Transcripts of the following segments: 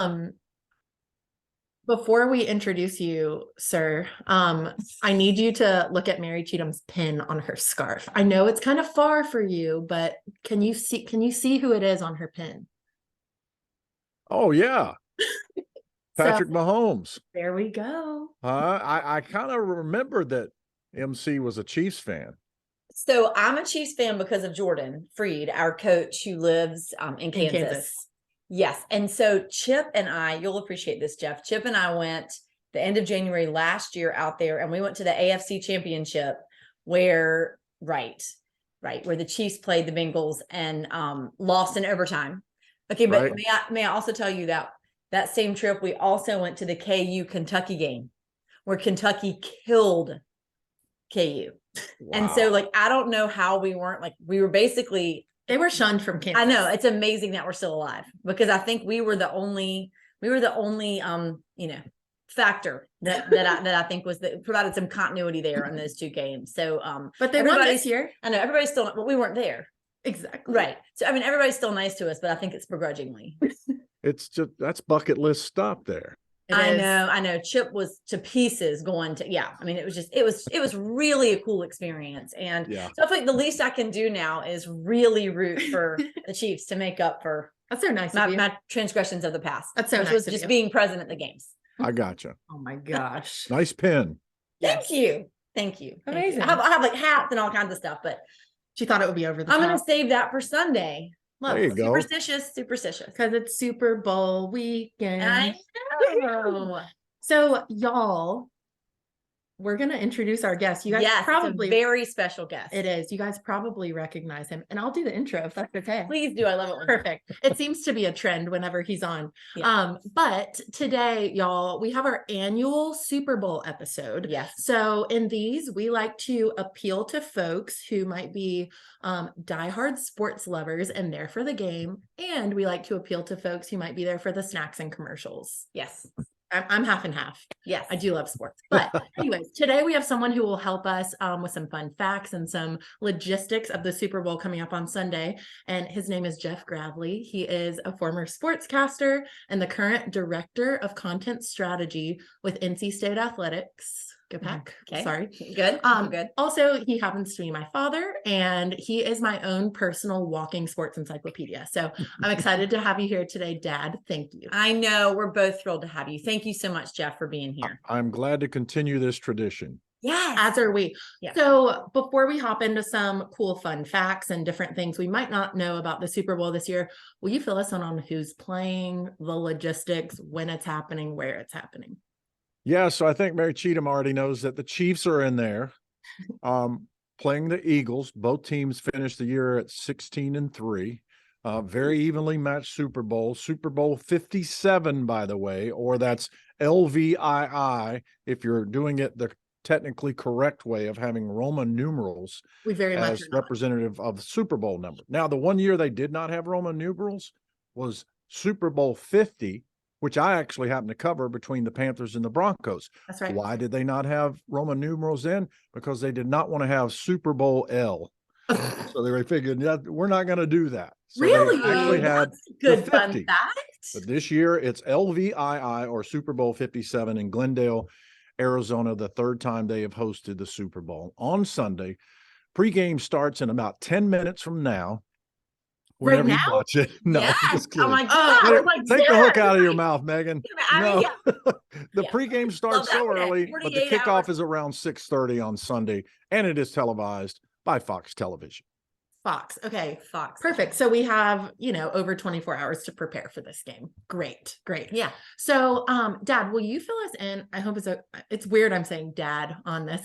Um, before we introduce you, sir, I need you to look at Mary Cheatham's pin on her scarf. I know it's kind of far for you, but can you see who it is on her pin? Oh, yeah. So Patrick Mahomes. there we go. I kind of remembered that MC was a Chiefs fan. So I'm a Chiefs fan because of Jordan Freed, our coach who lives in Kansas. Yes. And so Chip and I, you'll appreciate this, Jeff. Chip and I went the end of January last year out there, and we went to the AFC Championship where, where the Chiefs played the Bengals and lost in overtime. Okay, but Right. may I also tell you that same trip, we also went to the KU Kentucky game where Kentucky killed KU. Wow. And so, like, I don't know how we were basically, They were shunned from Kansas. I know, it's amazing that we're still alive, because I think we were the only factor that I think provided some continuity there in those two games. So but they won this year. I know everybody's still, but we weren't there. Exactly. Right. So I mean, everybody's still nice to us, but I think it's begrudgingly. It's just, that's bucket list stuff there. I know. Chip was to pieces going to, I mean, it was really a cool experience. And so I feel like the least I can do now is really root for the Chiefs to make up for that's so nice my transgressions of the past. That's so which nice was just being present at the games. I gotcha. Oh my gosh. Nice pin. Thank you. Amazing. I have like hats and all kinds of stuff, but she thought it would be over the I'm top. going to save that for Sunday. There you go. Superstitious. Because it's Super Bowl weekend. I know. So y'all, we're going to introduce our guest. You guys probably it's a very special guest. It is. You guys probably recognize him. And I'll do the intro if that's okay. Please do. I love it. Perfect. It seems to be a trend whenever he's on. Yeah. But today, y'all, we have our annual Super Bowl episode. Yes. So in these, we like to appeal to folks who might be diehard sports lovers and there for the game. And we like to appeal to folks who might be there for the snacks and commercials. Yes. I'm half and half. Yes. I do love sports. But anyways, today we have someone who will help us with some fun facts and some logistics of the Super Bowl coming up on Sunday. And his name is Jeff Gravley. He is a former sportscaster and the current director of content strategy with NC State Athletics. Go Pack. Okay. Sorry. Good. Good. Also, he happens to be my father, and he is my own personal walking sports encyclopedia. So I'm excited to have you here today, Dad. Thank you. I know. We're both thrilled to have you. Thank you so much, Jeff, for being here. I'm glad to continue this tradition. Yes. As are we. Yes. So before we hop into some cool, fun facts and different things we might not know about the Super Bowl this year, will you fill us in on who's playing, the logistics, when it's happening, where it's happening? Yeah, so I think Mary Cheatham already knows that the Chiefs are in there playing the Eagles. Both teams finished the year at 16-3. Very evenly matched Super Bowl. Super Bowl 57, by the way, or that's LVII if you're doing it the technically correct way of having Roman numerals as representative of the Super Bowl number. Now, the one year they did not have Roman numerals was Super Bowl 50, which I actually happened to cover between the Panthers and the Broncos. That's right. Why did they not have Roman numerals then? Because they did not want to have Super Bowl L. So they figured, we're not going to do that. So really? They actually had good the 50. Fun fact. But this year it's LVII or Super Bowl 57 in Glendale, Arizona, the third time they have hosted the Super Bowl on Sunday. Pregame starts in about 10 minutes from now. Whenever right now? You watch it. No, yes. just kidding. Oh my God. Take the hook out of your mouth, Megan. No. The Yeah. pregame starts so early, but the kickoff is around 6:30 on Sunday, and it is televised by Fox Television. Fox. Okay. Fox. Perfect. So we have, over 24 hours to prepare for this game. Great. Yeah. So, Dad, will you fill us in? I hope it's weird I'm saying Dad on this.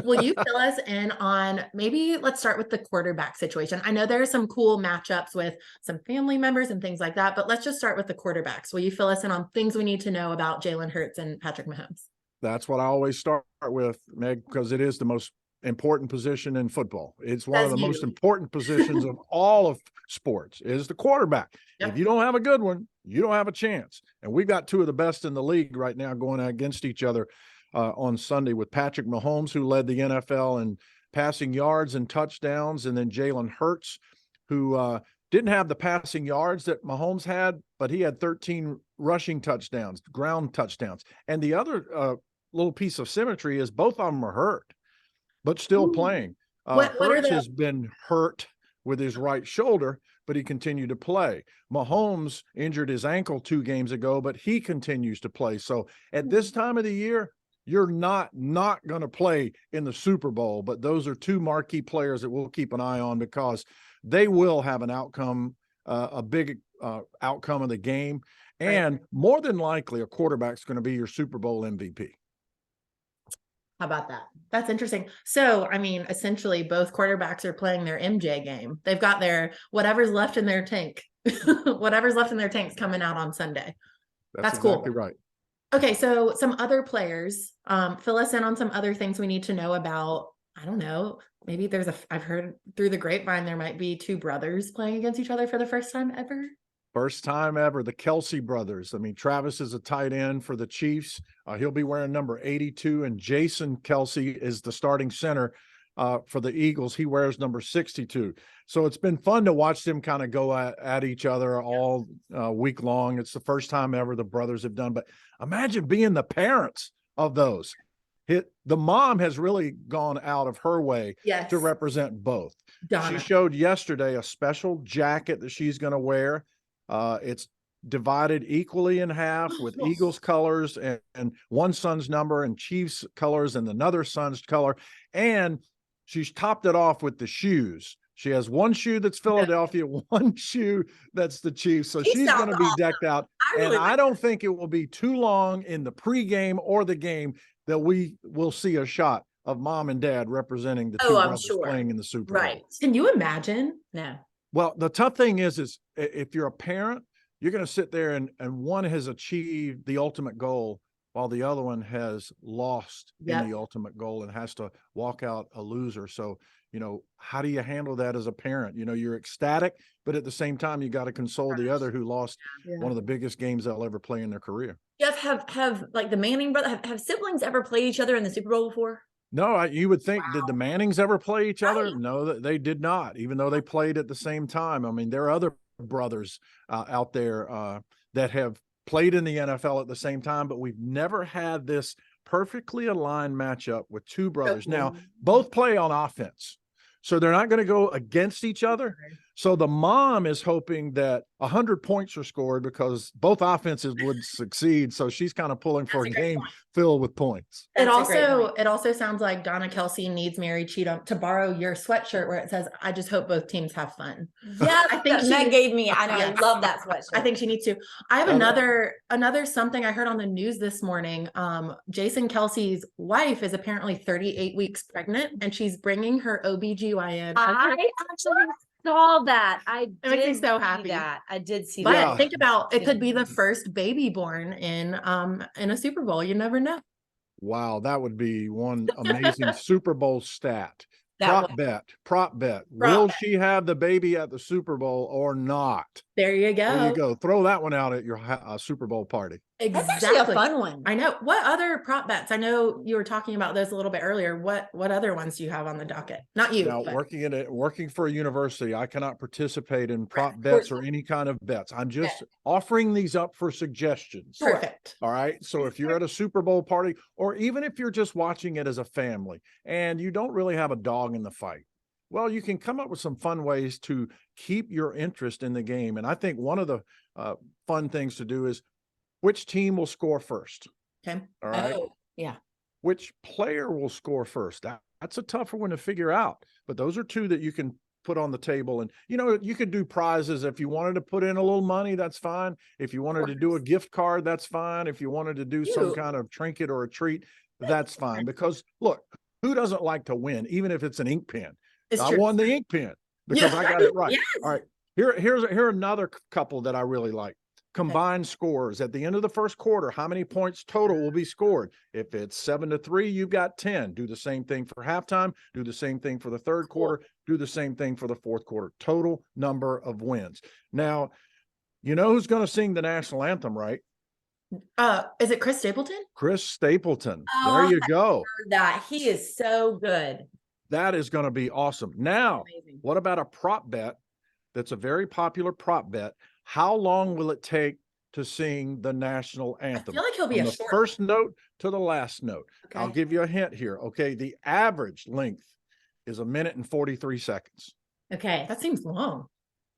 Will you fill us in on maybe let's start with the quarterback situation. I know there are some cool matchups with some family members and things like that, but let's just start with the quarterbacks. Will you fill us in on things we need to know about Jalen Hurts and Patrick Mahomes? That's what I always start with, Meg, because it is the most important position in football. It's one of the most important positions of all of sports is the quarterback. Yep. If you don't have a good one, you don't have a chance. And we've got two of the best in the league right now going against each other on Sunday with Patrick Mahomes, who led the NFL in passing yards and touchdowns, and then Jalen Hurts, who didn't have the passing yards that Mahomes had, but he had 13 rushing touchdowns, ground touchdowns. And the other little piece of symmetry is both of them are hurt, but still playing. What are Hurts the has been hurt with his right shoulder, but he continued to play. Mahomes injured his ankle 2 games ago, but he continues to play. So at this time of the year, you're not going to play in the Super Bowl, but those are 2 marquee players that we'll keep an eye on because they will have an outcome, a big outcome of the game. And more than likely, a quarterback's going to be your Super Bowl MVP. How about that? That's interesting. So, I mean, essentially both quarterbacks are playing their MJ game. They've got their whatever's left in their tank. Whatever's left in their tank's coming out on Sunday. That's exactly cool. Right. Okay, so some other players, fill us in on some other things we need to know about. I don't know. Maybe I've heard through the grapevine there might be 2 brothers playing against each other for the first time ever. First time ever, the Kelsey brothers. I mean, Travis is a tight end for the Chiefs. He'll be wearing number 82, and Jason Kelsey is the starting center for the Eagles. He wears number 62. So it's been fun to watch them kind of go at each other all week long. It's the first time ever the brothers have done. But imagine being the parents of those. The mom has really gone out of her way to represent both. Donna. She showed yesterday a special jacket that she's going to wear. It's divided equally in half with Eagles colors and one son's number and Chiefs colors and another son's color. And she's topped it off with the shoes. She has one shoe that's Philadelphia, one shoe that's the Chiefs. So she's going to be decked out. I don't think it will be too long in the pregame or the game that we will see a shot of mom and dad representing the 2 brothers playing in the Super Bowl. Right. Can you imagine? No. Well, the tough thing is if you're a parent, you're going to sit there and one has achieved the ultimate goal while the other one has lost in the ultimate goal and has to walk out a loser. So, how do you handle that as a parent? You're ecstatic, but at the same time, you got to console the other who lost one of the biggest games they'll ever play in their career. Jeff, have like the Manning brothers, have siblings ever played each other in the Super Bowl before? No, you would think, did the Mannings ever play each other? No, they did not, even though they played at the same time. I mean, there are other brothers out there that have played in the NFL at the same time, but we've never had this perfectly aligned matchup with 2 brothers. Now, both play on offense, so they're not going to go against each other. So the mom is hoping that 100 points are scored because both offenses would succeed. So she's kind of pulling for a game filled with points. It also sounds like Donna Kelsey needs Mary Cheatham to borrow your sweatshirt where it says, "I just hope both teams have fun." Yeah, I think that gave me. I know. I love that sweatshirt. I think she needs to. I have another something I heard on the news this morning. Jason Kelsey's wife is apparently 38 weeks pregnant, and she's bringing her OBGYN. I actually saw that. It makes me so happy. I did see that. But think about it, could be the first baby born in a Super Bowl. You never know. Wow, that would be one amazing Super Bowl stat. Prop bet. Will she have the baby at the Super Bowl or not? There you go. There you go. Throw that one out at your Super Bowl party. Exactly. That's actually a fun one. I know. What other prop bets? I know you were talking about those a little bit earlier. What other ones do you have on the docket? Not you. Now, working for a university, I cannot participate in prop bets or any kind of bets. I'm just offering these up for suggestions. Perfect. All right. So if you're at a Super Bowl party, or even if you're just watching it as a family and you don't really have a dog in the fight, well, you can come up with some fun ways to keep your interest in the game. And I think one of the fun things to do is which team will score first. Okay. All right. Yeah. Which player will score first? That's a tougher one to figure out. But those are 2 that you can put on the table. And, you could do prizes. If you wanted to put in a little money, that's fine. If you wanted to do a gift card, that's fine. If you wanted to do some kind of trinket or a treat, that's fine. Because, look, who doesn't like to win, even if it's an ink pen? I won the ink pen because I got it right. Yes. All right. Here another couple that I really like. Combined scores at the end of the first quarter. How many points total will be scored? If it's 7-3, you've got 10. Do the same thing for halftime. Do the same thing for the third quarter. Do the same thing for the fourth quarter. Total number of wins. Now, you know who's going to sing the national anthem, right? Is it Chris Stapleton? Chris Stapleton. There you go. That he is so good. That is going to be awesome. Now, what about a prop bet that's a very popular prop bet. How long will it take to sing the national anthem? I feel like he'll be From a the short first note to the last note. Okay. I'll give you a hint here. Okay. The average length is 1 minute and 43 seconds. Okay. That seems long.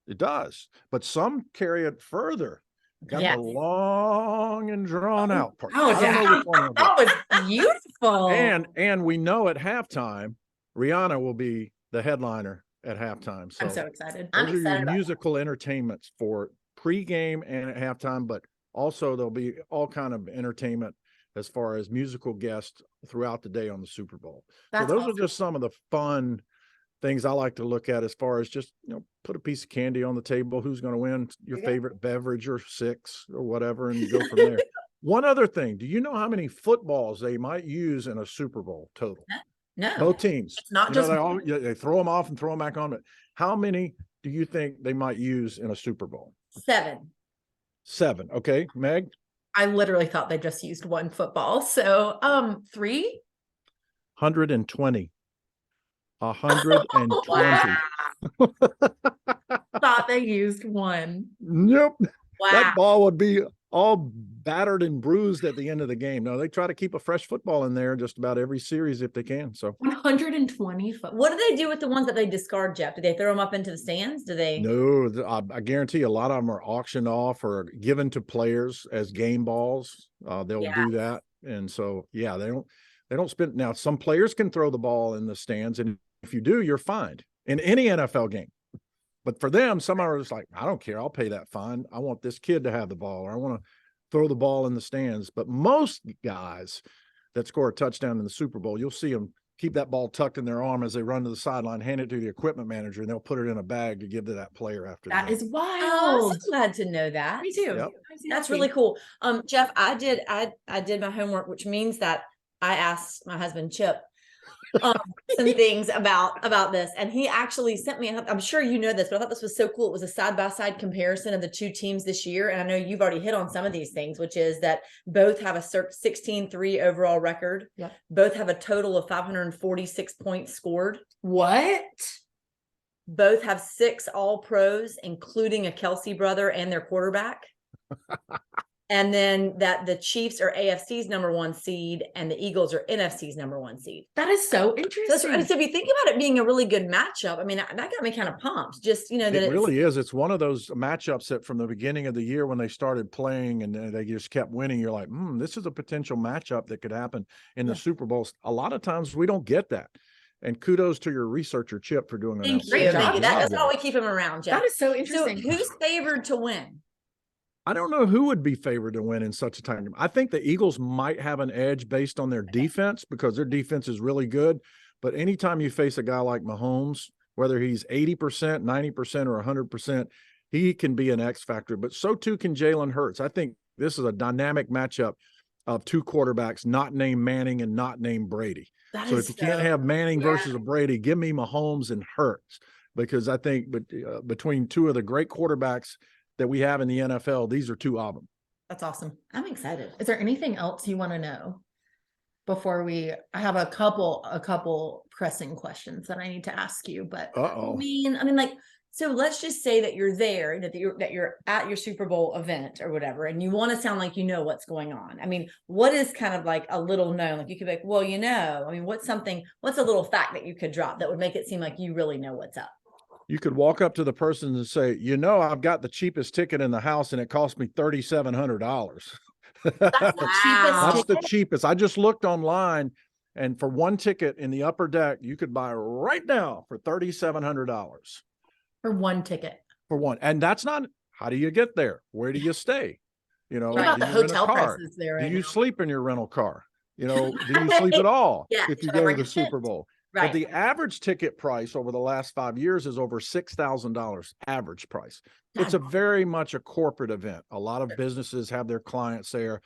It does, but some carry it further. Got Yes. the long and drawn out part. Oh, I don't know which one it'll be. That was beautiful. And we know at halftime, Rihanna will be the headliner at halftime. I'm so excited. I'm those are excited your about musical entertainments for pregame and at halftime, but also there'll be all kind of entertainment as far as musical guests throughout the day on the Super Bowl. That's so those awesome. are just some of the fun things I like to look at as far as just, put a piece of candy on the table. Who's going to win your favorite beverage or 6 or whatever, and go from there. One other thing. Do you know how many footballs they might use in a Super Bowl total? No. Both teams. It's not just they throw them off and throw them back on. But how many do you think they might use in a Super Bowl? 7. 7. Okay, Meg? I literally thought they just used one football. So 3? 120. 120. Wow. Thought they used one. Nope. Wow. That ball would be all battered and bruised at the end of the game. No, they try to keep a fresh football in there just about every series if they can. So 120 football. What do they do with the ones that they discard, Jeff? Do they throw them up into the stands? Do they? no, I guarantee a lot of them are auctioned off or given to players as game balls. They'll do that. And so, yeah, they don't spend. Now, some players can throw the ball in the stands, and if you do, you're fined in any NFL game. But for them, some are just like, I don't care. I'll pay that fine. I want this kid to have the ball, or I want to throw the ball in the stands. But most guys that score a touchdown in the Super Bowl, you'll see them keep that ball tucked in their arm as they run to the sideline, hand it to the equipment manager, and they'll put it in a bag to give to that player after That the game. is wild. Oh, I'm so glad to know that. Me too. Yep. That's really cool. Jeff, I did my homework, which means that I asked my husband Chip some things about this, and he actually sent me. I'm sure you know this, but I thought this was so cool. It was a side-by-side comparison of the 2 teams this year, and I know you've already hit on some of these things, which is that both have a 16-3 overall record. Yep. Both have a total of 546 points scored. What? Both have 6 All-Pros, including a Kelsey brother and their quarterback. And then that the Chiefs are AFC's #1 seed and the Eagles are NFC's #1 seed. That is so interesting. So if you think about it being a really good matchup, I mean, that got me kind of pumped. Just, that it really is. It's one of those matchups that from the beginning of the year when they started playing and they just kept winning, you're like, this is a potential matchup that could happen in the Super Bowls. A lot of times we don't get that. And kudos to your researcher, Chip, for doing Thank that. you. Thank you. That's why we keep him around, Jeff. That is so So interesting. who's favored to win? I don't know who would be favored to win in such a time. I think the Eagles might have an edge based on their defense because their defense is really good. But anytime you face a guy like Mahomes, whether he's 80%, 90%, or 100%, he can be an X factor. But so too can Jalen Hurts. I think this is a dynamic matchup of 2 quarterbacks not named Manning and not named Brady. So if you can't have Manning versus a Brady, give me Mahomes and Hurts, because I think between 2 of the great quarterbacks that we have in the NFL, these are 2 of them. That's awesome. I'm excited. Is there anything else you want to know before I have a couple pressing questions that I need to ask you, but I mean, like, so let's just say that you're there, that you're at your Super Bowl event or whatever, and you want to sound like you know what's going on. I mean, what is kind of like a little known? Like you could be like, well, I mean, what's a little fact that you could drop that would make it seem like you really know what's up? You could walk up to the person and say, I've got the cheapest ticket in the house and it cost me $3,700. That's the cheapest. I just looked online, and for 1 ticket in the upper deck, you could buy right now for $3,700. For 1 ticket. For 1. And that's not, how do you get there? Where do you stay? What about the hotel prices there? Do you sleep in your rental car? Do you sleep at all if you go to the Super Bowl? Right. But the average ticket price over the last 5 years is over $6,000 average price. It's a very much a corporate event. A lot of businesses have their clients there.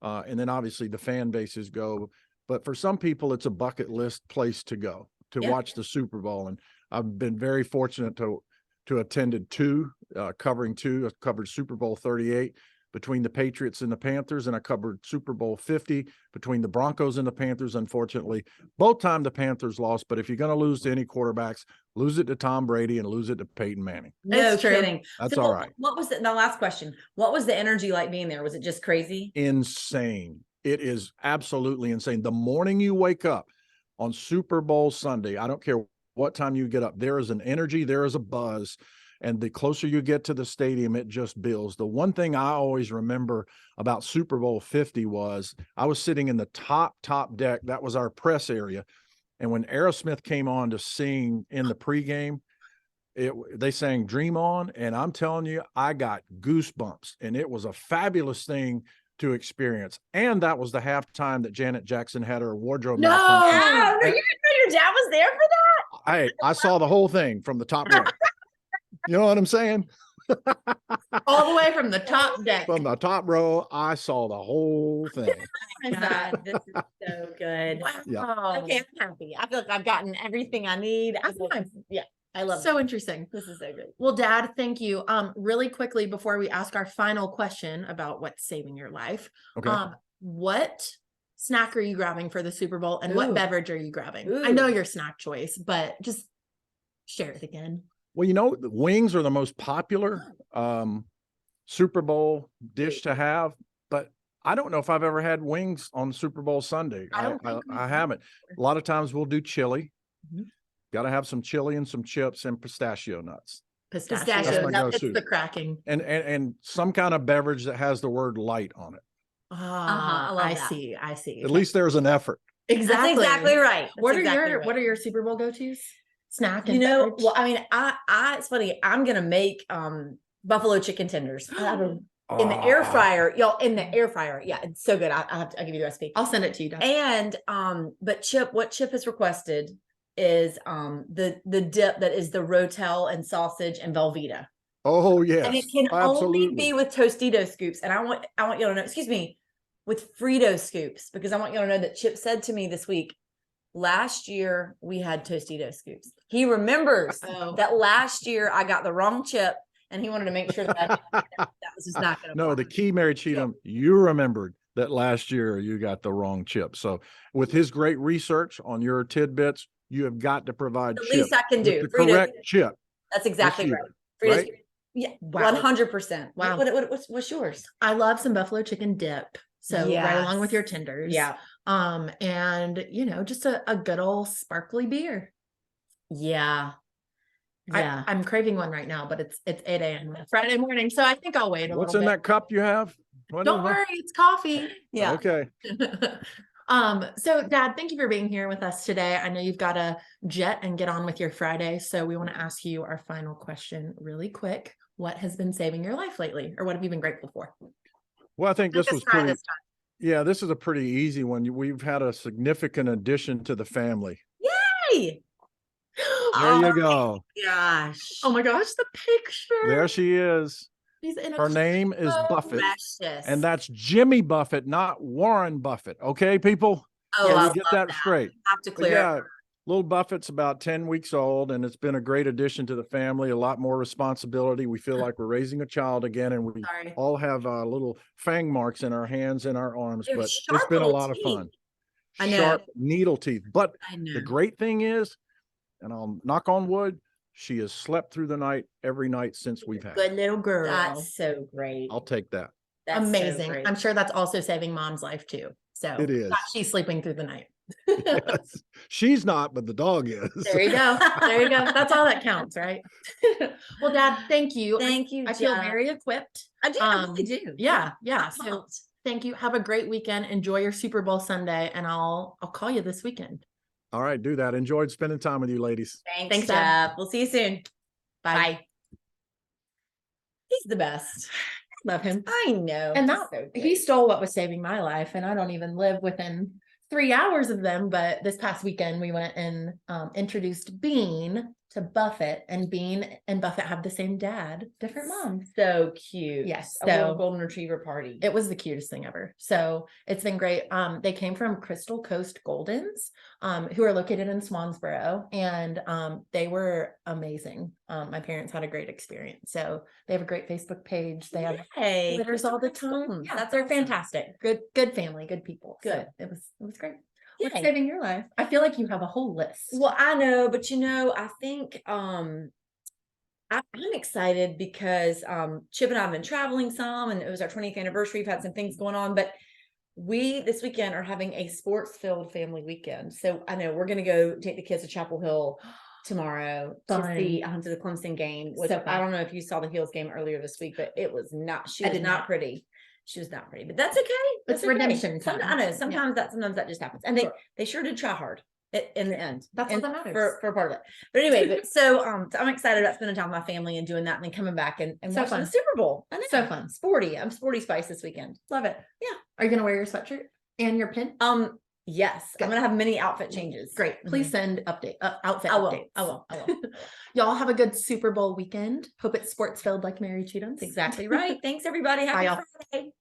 And then obviously the fan bases go. But for some people, it's a bucket list place to go to watch the Super Bowl. And I've been very fortunate to attended 2, covering 2. I covered Super Bowl 38. between the Patriots and the Panthers, and I covered Super Bowl 50 between the Broncos and the Panthers. Unfortunately, both times the Panthers lost, but if you're going to lose to any quarterbacks, lose it to Tom Brady and lose it to Peyton Manning. No It's true. kidding. That's So all right. What was the last question? What was the energy like being there? Was it just crazy? Insane. It is absolutely insane. The morning you wake up on Super Bowl Sunday, I don't care what time you get up, there is an energy, there is a buzz. And the closer you get to the stadium, it just builds. The one thing I always remember about Super Bowl 50 was I was sitting in the top deck. That was our press area. And when Aerosmith came on to sing in the pregame, they sang Dream On. And I'm telling you, I got goosebumps. And it was a fabulous thing to experience. And that was the halftime that Janet Jackson had her wardrobe malfunction. Oh, no, you didn't know your dad was there for that? I saw the whole thing from the top row. You know what I'm saying? All the way from the top deck. From the top row, I saw the whole thing. Oh my God, this is so good. Yeah. Okay, I'm happy. I feel like I've gotten everything I need. Yeah, I love So it. interesting. This is so good. Well, Dad, thank you. Really quickly before we ask our final question about what's saving your life, Okay. what snack are you grabbing for the Super Bowl, and what Ooh. beverage are you grabbing? Ooh. I know your snack choice, but just share it again. Well, the wings are the most popular Super Bowl dish to have, but I don't know if I've ever had wings on Super Bowl Sunday. I haven't. A lot of times we'll do chili. Mhm. Got to have some chili and some chips and pistachio nuts. Pistachio. That's my It's go-to. the cracking. And some kind of beverage that has the word light on it. Ah, I love I that. see. I see. At least there's an effort. Exactly. That's exactly right. What That's are exactly your right. What are your Super Bowl go-tos? Snack and You know, beverage? well, I mean, I it's funny. I'm gonna make buffalo chicken tenders. I have in the air fryer, y'all. In the air fryer, yeah, it's so good. I'll give you the recipe. I'll send it to you, Dad. And but what Chip has requested is the dip that is the Rotel and sausage and Velveeta. Oh yes, And it can absolutely. only be with Tostito scoops. And I want you to know, excuse me, with Frito scoops, because I want you to know that Chip said to me this week, last year we had Tostito scoops. He remembers that last year I got the wrong chip, and he wanted to make sure that that was just not going to. No, the key, Mary Cheatham, you remembered that last year you got the wrong chip. So with his great research on your tidbits, you have got to provide The chip least I can do. with the Frito- correct chip. That's exactly this right. year, Fritos, right? yeah, Wow. 100%. Wow. What's yours? I love some buffalo chicken dip. So right along with your Yes. tenders. Yeah. And just a good old sparkly beer. Yeah. Yeah. I'm craving one right now, but it's 8 a.m. Friday morning. So I think I'll wait a What's little in bit. that cup you have? What Don't is that? worry, it's coffee. Yeah. Okay. So Dad, thank you for being here with us today. I know you've got to jet and get on with your Friday. So we want to ask you our final question really quick. What has been saving your life lately? Or what have you been grateful for? Well, I think this was try pretty. this time. Yeah, this is a pretty easy one. We've had a significant addition to the family. Yay. There you go. Gosh. Oh my gosh, the picture. There she is. She's in a Her name is so Buffett, Precious. and that's Jimmy Buffett, not Warren Buffett. Okay, people? Oh, So I we get love that straight. Have to But clear. yeah, little Buffett's about 10 weeks old, and it's been a great addition to the family, a lot more responsibility. We feel like we're raising a child again, and we Sorry. all have little fang marks in our hands and our arms, They're but it's sharp been a little lot of teeth. fun. I know. Sharp needle teeth. But I know. the great thing is, and I'll knock on wood, she has slept through the night every night since we've had Good her. little girl. That's so great. I'll take that. That's so amazing. great. I'm sure that's also saving Mom's life too. So It is. not she's sleeping through the night. Yes. She's not, but the dog is. There you go. There you go. That's all that counts, right? Well, Dad, thank you. Thank you. I feel Jeff. very equipped. I do. I really do. Yeah. I'm So pumped. thank you. Have a great weekend. Enjoy your Super Bowl Sunday, and I'll call you this weekend. All right, do that. Enjoyed spending time with you, ladies. Thanks, Dad. Jeff. We'll see you soon. Bye. Bye. He's the best. Love him. I know. And He's that so he great. stole what was saving my life, and I don't even live within 3 hours of them. But this past weekend we went and introduced Bean to Buffett, and Bean and Buffett have the same dad, different moms. So cute. Yes. A little golden retriever party. It was the cutest thing ever. So it's been great. They came from Crystal Coast Goldens, who are located in Swansboro, and they were amazing. My parents had a great experience. So they have a great Facebook page. They have litters all the time. Yeah, they're fantastic. Good family, good people. Good. So it was great. What's Yay. saving your life? I feel like you have a whole list. Well, I know, but I think I'm excited because Chip and I have been traveling some, and it was our 20th anniversary. We've had some things going on, but we this weekend are having a sports-filled family weekend. So I know we're going to go take the kids to Chapel Hill tomorrow to see to the Clemson game. Which So I don't know if you saw the Heels game earlier this week, but it was not. She was not pretty. She was not pretty, but that's okay. It's redemption time. I know sometimes that just happens, and they sure did try hard in the end. That's what that matters for part of it. But anyway, so I'm excited about spending time with my family and doing that, and then coming back and So watching fun. the Super Bowl. I know. So fun. Sporty. I'm sporty spice this weekend. Love it. Yeah. Are you gonna wear your sweatshirt and your pin? Yes, Good. I'm gonna have many outfit changes. Great. Please send outfit I will. updates. I will. Y'all have a good Super Bowl weekend. Hope it's sports filled like Mary Cheatham's. Exactly right. Thanks everybody. Happy Bye, y'all. Friday.